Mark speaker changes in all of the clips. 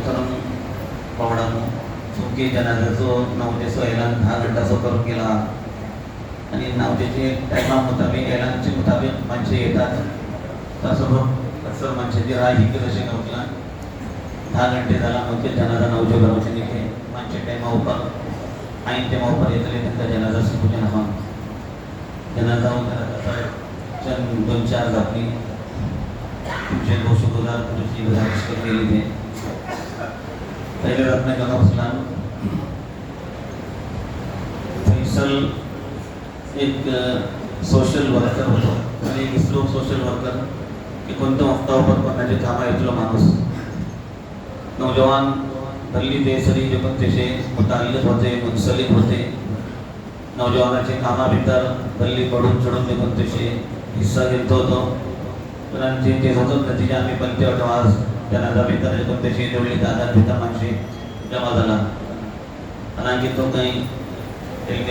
Speaker 1: मोहतरम पावडानो चुकी जनाजाचो 9 एलान 10 घंटाचो करून गेला आणि 9चे टायमा मुताबिक एलानचे मुताबिक माणसे येतात तसं अक्सर माणसाची राय ही कशी गावतला 10 घंटे झाला मग ते जनाजा 9च्या घराचे निघे माणसे टायमा उपर आईन तेव्हा उपर येतले त्यांचा जनाजा सुपूजन हा जनाजा चंद 2-4 जापली तुमचे शुक्रवार तुमची गुजारिश केली थे पहले रत्न का मसलन फैसल एक सोशल वर्कर होतो आणि इस्रो सोशल वर्कर की कोणत्या वक्तावर कोणाचे काम ऐकलं माणूस नौजवान दल्ली ते सरी जे पण त्याचे मुताल्लिक होते मुंसलिक होते नौजवानाचे कामाभितर दल्ली पडून चढून जे पण त्याचे हिस्सा घेत होतो पण ते होतं नतीजा आम्ही पण ते आज जनाजा भितर जे पण त्याची जोडली दादा भितर माणसे जमा झाला आणि आणखी तो काही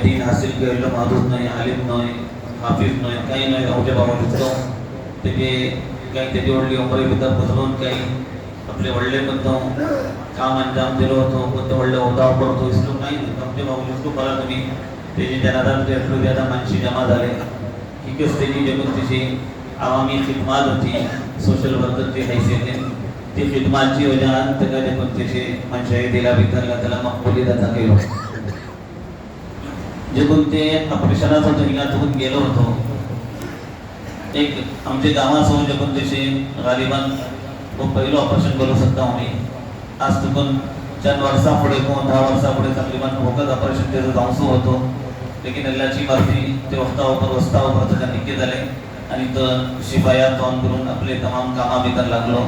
Speaker 1: दीन हासिल केलेलं माणूस नाही आलिम नाही हाफिज नाही काही नाही गावच्या बाबा दिसतो त्याचे काही त्याची वडली उमरी भितर बसवून काही आपले वडले पण तो काम अंजाम दिलो होतो कोणतं वडले होता पडतो इसलो काही आमच्या बाबा दिसतो मला तुम्ही त्याची जनाजा भितर ज्यादा माणशी जमा झाले ठीकच त्याची जगून त्याची आवामी खिदमत होती सोशल वर्करची हैसियत ती खिदमतची वजह त्याला पण त्याचे माणसे दिला भितरला त्याला मकबुली दाता केलो जे कोणते ऑपरेशनात होतं हिंगातून गेलो होतो एक आमच्या गावासमोर जे कोणते गालिबान खूप पहिलं ऑपरेशन करू शकता आम्ही आज तुकून 4 वर्षा पुढे किंवा 10 वर्षा पुढे तकरीबन होकत ऑपरेशन त्याचं जाऊसो होतो लेकिन अल्लाची मर्जी ते वस्तावर त्याच्या निके झाले आणि तो शिपायात ऑन करून आपले तमाम कामाभितर लागलो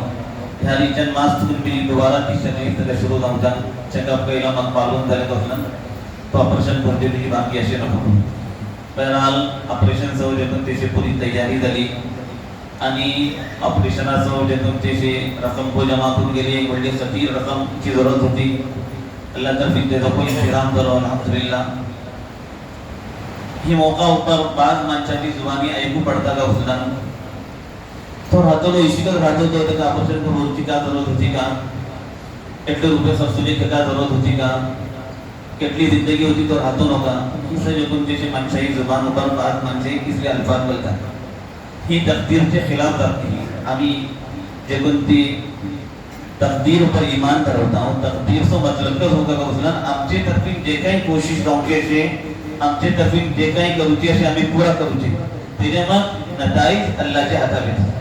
Speaker 1: ह्या रिचन मास तुकून मी दोबारा तिसऱ्या त्याला सुरू जाऊन चेकअप केला मग पालवून झाले बसलं तो ऑपरेशन कोणते त्याची बाकी असे नको बहरहाल ऑपरेशन सह जेतून त्याची पुरी तयारी झाली आणि ऑपरेशनासह जेतून त्याची रक्कम को जमा करून गेली एक वडली सतीर रक्कमची जरूरत होती अल्लाह तर्फे त्याचा कोई इंतजाम करो अल्हम्दुलिल्लाह ही मौका ऊपर बाद माणसाची जुबानी ऐकू पडता का उसला तो राहतो इशिकत राहतो तो त्याचा ऑपरेशन करून होती का जरूरत होती का एवढे रुपये सबसिडी का जरूरत होती का कितनी जिंदगी होती तो राहतो नका इससे जो कुछ जैसे मनशाही जुबान ऊपर बात मनसे इसलिए अल्फाज बोलता ही तकदीर के खिलाफ करती है अभी जे कोणती तकदीर ऊपर ईमान धरवता हूँ तकदीर से मतलब क्या होगा का उसला आमचे तर्फे जे काही कोशिश गावचे असे आमचे तर्फे जे काही करूची असे आम्ही पूरा करूचे त्याचे मग नताईज अल्लाहच्या हातात येतात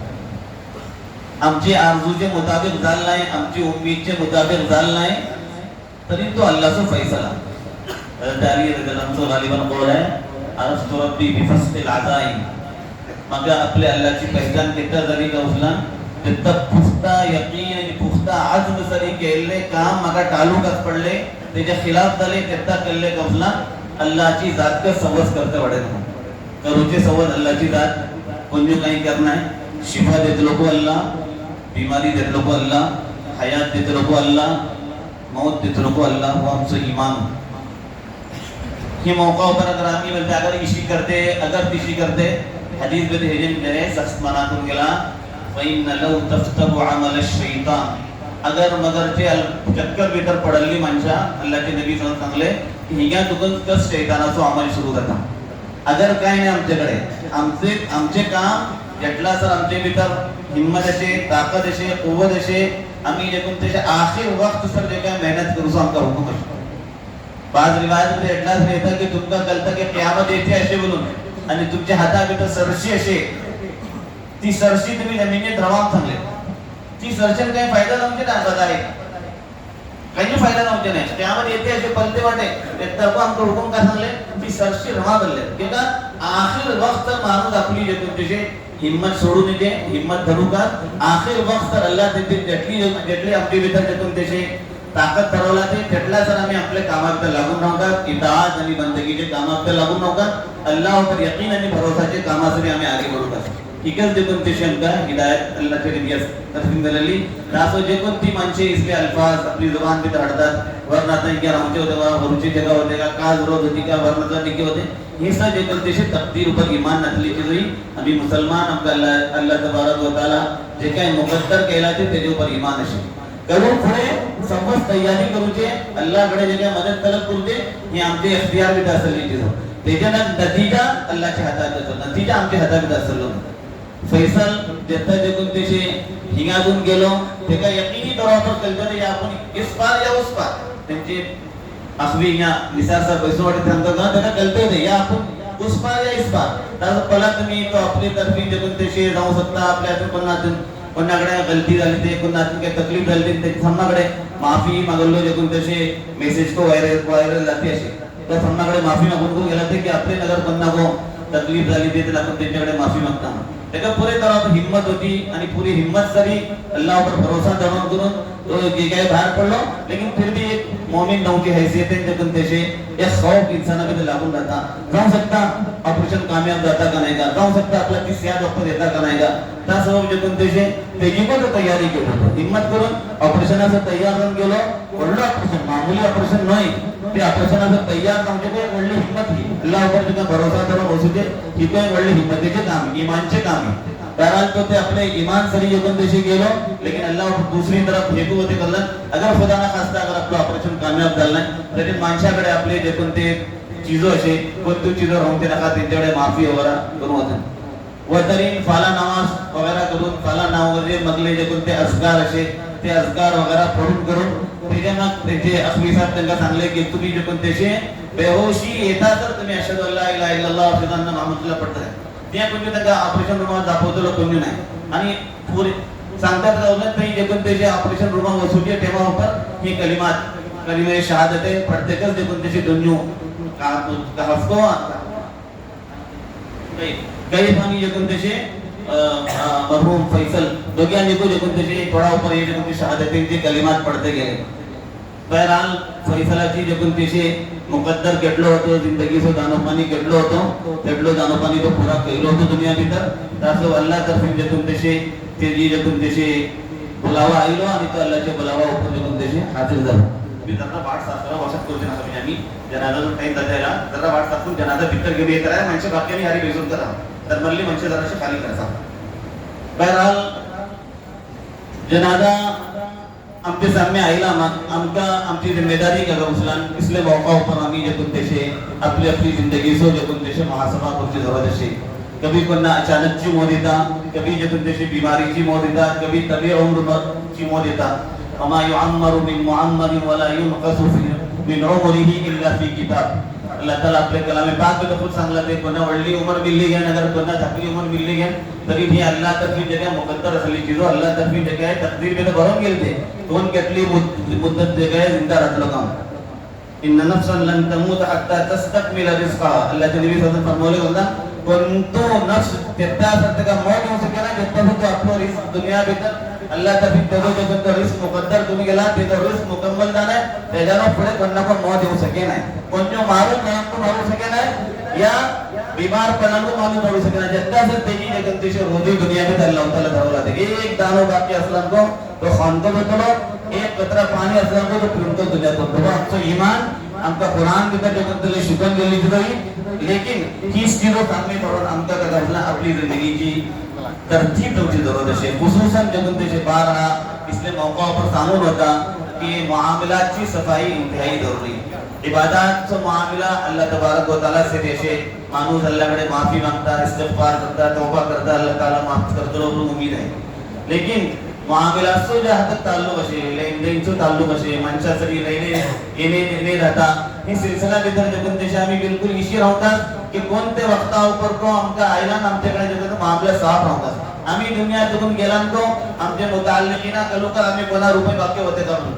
Speaker 1: आमचे आरजूचे मुताबिक झाल नाही आमची उम्मीदचे मुताबिक झाल नाही तरी तो अल्लाहचा फैसला तारी रजलांचा गालिबान बोल है अरस्तु रब्बी बिफस्तिल अज़ाई मगर आपले अल्लाहची पहचान कितना झाली का उसला तिथं पुख्ता यकीन आणि पुख्ता आजम सरी केले काम मगर तालुकात पडले त्याच्या खिलाफ झाले तिथं केले का उसला अल्लाहची जात का सवस करते वाढेल करूचे सवस अल्लाहची जात कोणी काही करना है शिफा देते लोक अल्लाह बीमारी देते लोक अल्लाह हयात देते लोक अल्लाह मौत देते लोग अल्लाह वो हमसे ईमान ये मौका पर अगर आदमी बोलते अगर इसी करते अगर किसी करते हदीस में हेजन करे सख्त मना कर गेला वइन लव तफ्तब अमल शैतान अगर मगर ते चक्कर भीतर पडली माणसा अल्लाहचे नबी सांगले हिगा तुकन कस शैतानाचा अमल सुरू करता अगर काय नाही आमच्याकडे आमचे काम जेटला सर आमचे भीतर हिम्मत असे ताकद असे कुवत असे आम्ही जे कोणते आखिर वक्त सर जे काय मेहनत करू आमका हुकूम आहे बाज रिवायत मध्ये एटलाच येतं की तुमका कळतं की क़यामत येते असे बोलून आणि तुमच्या हाताभितर सरशी असे ती सरशी तुम्ही जमिनीत रवाम थांबले ती सरशन काही फायदा नव्हते ना बघा आहे काही फायदा नव्हते नाही क़यामत येते असे पलते वाटे ते तब आमका हुकूम का सांगले ती सरशी रवा बनले की का आखिर वक्त माणूस आपली जे तुमचे हिम्मत सोडू नये हिम्मत धरू का आखिर वक्त अल्लाह देते जेटली आपली भीतर जेतून त्याचे ताकद ठरवला ते तेटला सर आम्ही आपल्या कामात लागून नव्हता इताअत आणि बंदगीचे कामात लागून नव्हता अल्लाहवर यकीन आणि भरोसाचे कामासाठी आम्ही आगे बढू का ठीकच जे कोणते शंका हिदायत अल्लाहचे रियाज तस्लीम झालेली रासो जे कोणती माणसे इसके अल्फाज आपली जुबान पे धडतात वरनात नाही क्या रामचे होते का वरुचे जगह होते का जरूरत होती का वरनात निके होते हे सब जे कोणते तकदीर ऊपर ईमान नसली की जोई अभी मुसलमान आपका अल्लाह तबारक व तआला जे काय मुकद्दर केला ते त्याच्या ऊपर ईमान असे करून पुढे समज तयारी करूचे अल्लाहकडे जे काय मदत तलब करूचे हे आमचे इख्तियार मध्ये असेल त्याच्यानं नतीजा अल्लाहच्या हातात असतो नतीजा आमच्या हातात असलो फैसल जेता जगून त्याचे हिंगातून गेलो ते काय यकीनी तौरावर कल्पना या आपण इस पार या उस पार त्यांचे अखवी या निसार सा पैसो वाटे थांबतो ना त्याला कळते ते या आपण उस पार या इस पार तर पला तुम्ही तो आपली तर्फी जगून त्याचे जाऊ शकता आपल्या कोणातून कोणाकडे गलती झाली ते कोणातून काही तकलीफ झाली ते थांबाकडे माफी मागलो जगून त्याचे मेसेज को वायरल जाते असे तर थांबाकडे माफी मागून को गेला ते की आपले नगर कोणा को तकलीफ झाली ते तर आपण त्यांच्याकडे माफी मागता त्याला पुरे तरह हिम्मत होती आणि पूरी हिम्मत सरी अल्लाह पर भरोसा धरून करून तो जे काय बाहेर पडलो लेकिन फिर भी एक मोमिन नौ की हैसियत है जब तैसे या खौफ इंसानामध्ये लागून राहता जाऊ शकता ऑपरेशन कामयाब जाता का नाही का जाऊ शकता आपला की सिया डॉक्टर देता का नाही का त्या सबब जब तैसे त्याची पण तयारी केली हिम्मत करून ऑपरेशनाचं तयार होऊन गेलो वडलं ऑपरेशन मामूली ऑपरेशन नाही ते ऑपरेशनाचं तयार म्हणजे काय वडली हिम्मत ही अल्लाह पर तुझा भरोसा धरून बसूचे ही काय वडली हिम्मतीचे काम ईमानचे काम बहरहाल तो ते अपने ईमान सरी जगन देशे गेलो लेकिन अल्लाह दूसरी तरफ हेतू होते करलन अगर खुदा ना खास्ता अगर आपलं ऑपरेशन कामयाब झालं नाही तरी माणसाकडे आपले जे कोणते चीजो असे कोणती चीजो राहून ते नका त्यांच्याकडे माफी वगैरे करून होते वतरीन फाला नमाज वगैरे करून फाला नाव वगैरे मगले जे कोणते अजकार असे ते अजकार वगैरे पढून करून त्याच्या त्याचे असली साहेब त्यांना सांगले की तुम्ही जे कोणते बेहोशी येता तर तुम्ही अशहदु अल्ला इलाहा इल्लल्लाह व अशहदु अन्ना मुहम्मदुर पडताय त्या कोणी त्यांना ऑपरेशन रूमात दाखवतो कोणी नाही आणि पुरे सांगतात राहून ते जे कोणते ऑपरेशन रूमात वसूली तेव्हा ऊपर ही कलिमे शहादते पढ़ते कर जे कोणते दुनिया का हफ्तो कई पानी जे कोणते मरहूम फैसल दोघांनी को जे कोणते थोड़ा ऊपर ये जे कोणते शहादते जे कलिमात पढ़ते गेले बहरहाल फैसलाची जे कोणते मुकद्दर केटलो होतो जिंदगीचो दानोपानी केटलो होतो तेटलो दानोपानी तो पुरा केलो होतो दुनिया भीतर तासो अल्लाह तर्फे जे तुमतेशे ते जी जे तुमतेशे बुलावा आइलो आणि तो अल्लाहचे बुलावा ऊपर जे तुमतेशे हाजिर झालो मी जरा वाट साफरा वशत करते ना तुम्ही आम्ही जनाजा टाइम दादायला जरा वाट साफून जनाजा भीतर घेऊन येत राहा माणसे बाकीने हारी बेजून करा तर मल्ली माणसे जराशे खाली करा बहरहाल जनाजा आमचे सामने आईला आमका आमची जिम्मेदारी का उचलान इसलिए मौका ऊपर आम्ही जे कुंतेशे आपली आपली जिंदगी सो जे कुंतेशे महासभा करची जरूरत असे कभी कोणा अचानक ची मौत येता कभी जे कुंतेशे बीमारी ची मौत येता कभी तबी उम्र ची मौत येता वमा युअम्मरु मिन मुअम्मरिन वला युनक़सु मिन उमरिही इल्ला फी किताब अल्लाह ताला आपले कलामे पाक में तो खुद सांगला ते कोणा वडली उमर मिलली घ्या अगर कोणा धाकली उमर मिलली घ्या तरी भी अल्लाह तर्फी जगह मुकद्दर असली चीजो अल्लाह तर्फी जगह तकदीर में तो भरून गेलते कोण केटली मुद्दत जगह जिंदा राहतलो काम इन नफ्सन लन तमूत हत्ता तस्तकमिल रिस्का अल्लाह के नबी सल्लल्लाहु अलैहि वसल्लम फरमाले होता कोणतो नफ्स तेता सत्य का मौत हो सके ना जब तक तो आपको रिस्क दुनिया भीतर अल्लाह तर्फी तेजो जो तो रिस्क मुकद्दर तुम्ही गेला ते तो रिस्क मुकम्मल जाना है तेजानो पुढे कोणा को मौत हो सके ना कोणतो मारू कोणा को मारू सके ना या बीमार पडन को मालूम पडू सके ना जत्ता से तेजी जगंतीश रोजी दुनिया में अल्लाह ताला धरवला दे एक दानो बाकी असलन को तो खान को बतलो एक कतरा पानी असलन को तो फिरतो दुनिया को तो आमचं ईमान आमका कुरान भीतर जगंतले शिकवण गेली तरी लेकिन हीच चीजो सामने पडून आमका कदाचला आपली जिंदगीची तरतीब तुमची जरूरत असे खुसूसन जगंतीश बारहा इसलिए मौका पर सांगून होता कि मामलात की सफाई इंतहाई जरूरी इबादत से मामला अल्लाह तबारक व तआला से देशे मानूस अल्लाहकडे माफी मागता इस्तिगफार करता तौबा करता अल्लाह ताला माफ करतो उम्मीद है लेकिन मामला सो जहां तक ताल्लुक असे लेनदेनचो ताल्लुक असे माणसासरी येणे राहता हे सिलसिला भीतर जगंतीश आम्ही बिलकुल इशी राहतात की कोणते वक्ता ऊपर को आमका आयला आमच्याकडे जगत मामला साफ राहतात आम्ही दुनिया जगून गेलांतो आमचे मुताल्लिकीना कलुकर आम्ही कोणा रुपये बाकी होते करून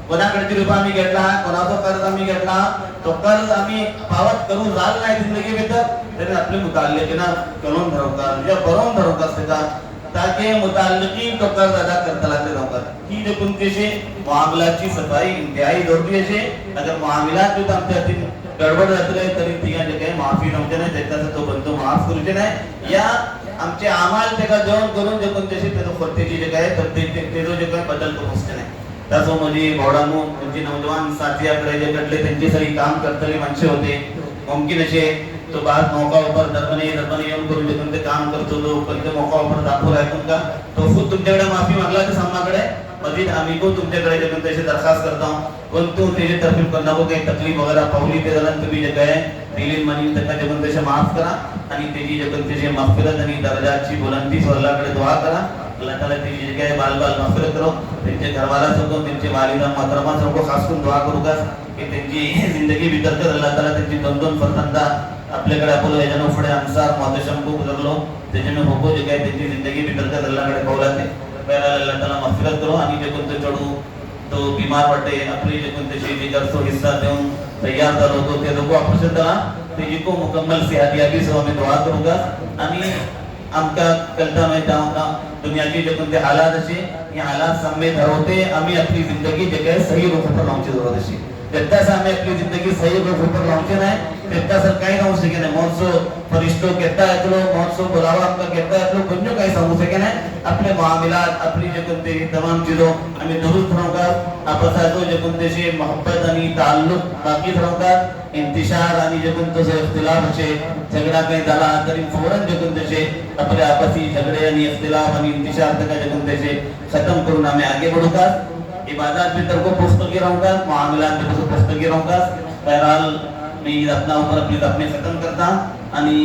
Speaker 1: कोणाकडे रुपये आम्ही घेतला कोणाचा कर्ज आम्ही घेतला तो कर्ज आम्ही पावत करू झाल नाही जिंदगी भीतर तरी आपले मुताल्लिकीना कलून धरवतात या बरोवन धरवतात असते ताकि मुताल्लिकीन तो कर्ज अदा करता लागते राहतात ही जे कोणतीशी मामलाची सफाई इंतहाई जरुरी असे अगर मामलात जो आमच्यातील गडबड जातले तरी तिया जे काही माफी नव्हते नाही त्याचा तो बंधू माफ करूचे नाही या आमचे आमाल तेका जेवण करून जे कोणतीशी त्याचं खोतेची जे काय तर ते जो जे काय बदल करू नाही त्याचो म्हणजे भोडामू म्हणजे नौजवान साथीयाकडे जे कडले त्यांची सगळी काम करतली माणसे होते मुमकिन असे तो बात मौका ऊपर दरबने येऊन करून जे कोणते काम करतो तो कोणते मौका ऊपर दाखवू राहतो का तो खुद तुमच्याकडे माफी मागला की सामनाकडे मस्जिद आम्ही को तुमच्याकडे जे तशी दरखास्त करता पण तू त्याची तरफीब करना को काही तकलीफ वगैरे पावली ते झालं तुम्ही जे काय दिलीन मानी तका जे तसे माफ करा आणि त्याची जे तशी मगफिरत आणि दर्जाची बुलंदी अल्लाहकडे दुआ करा अल्लाह ताला त्याची जे काय बाल मगफिरत करो त्यांचे घरवाला सबको त्यांचे वालिदा मोहतरमा सबको खास करून दुआ करू का की त्यांची जिंदगी भीतर कर अल्लाह ताला त्यांची दोन दोन फरजंदा आपल्याकडे आपण याच्यानं पुढे अंसार मोहतशम को गुजरलो त्याच्यानं होको जे काय त्यांची जिंदगी भीतर कर अल्लाहकडे कौलाते पहिला अल्लाह ताला मगफिरत करो आणि जे कोणते चढू तो बीमार वाटे आपली जे कोणते जी करतो हिस्सा देऊन तयार झालो तो ते लोक ऑपरेशन करा त्याची को मुकम्मल सेहतयाबी सह आम्ही दुआ करूंगा आणि आमका कलता में जाऊंगा दुनिया की जो कोणते हालात असे ये हालात सामने धरवते आम्ही आपली जिंदगी जे काय सही रुख पर लावची जरूरत अशी त्याच्या सामने आपली जिंदगी सही रुख पर लावची नाही त्याच्या सर काही राहू शके नाही मौसो फरिश्तो कहता है चलो मौसो बुलावा आपका कहता है चलो कुछ काही सांगू शके नाही अपने मामलात आपली जे कोणते तमाम चीजों आम्ही दुरुस्त राहूंगा आपसातो जे कोणते से मोहब्बत आणि ताल्लुक बाकी राहूंगा इंतशार आणि जे कोणते से इख्तिलाफ असे झगड़ा काही झाला तरी फौरन जे कोणते से आपले आपसी झगडे आणि इख्तिलाफ आणि इंतशार तक जे कोणते से खत्म करून आम्ही आगे बढ़ूंगा इबादत भी तरको पुस्तकी रहूंगा मामलात भी पुस्तकी रहूंगा बहरहाल मी अपना ऊपर अपने खत्म करता आणि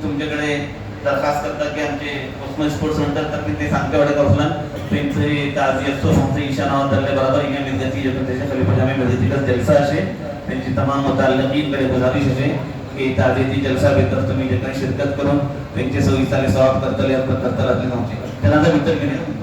Speaker 1: तुमच्याकडे दरखास्त करता की आमचे उस्मान स्पोर्ट्स सेंटर तक ते सांगते वाडे कौसलन त्यांचे ताजियत तो हमसे इशारा दल्ले बराबर इन्हें मिलती जो प्रदेश खलीफा जामे मिलती का जलसा असे त्यांची तमाम मुताल्लिकीन कडे गुजारिश असे की ताजियती जलसा बेतर तुम्ही जे काही शिरकत करून त्यांचे सविस्तार सवाब करतले करतले नव्हते त्यांना मित्र की नाही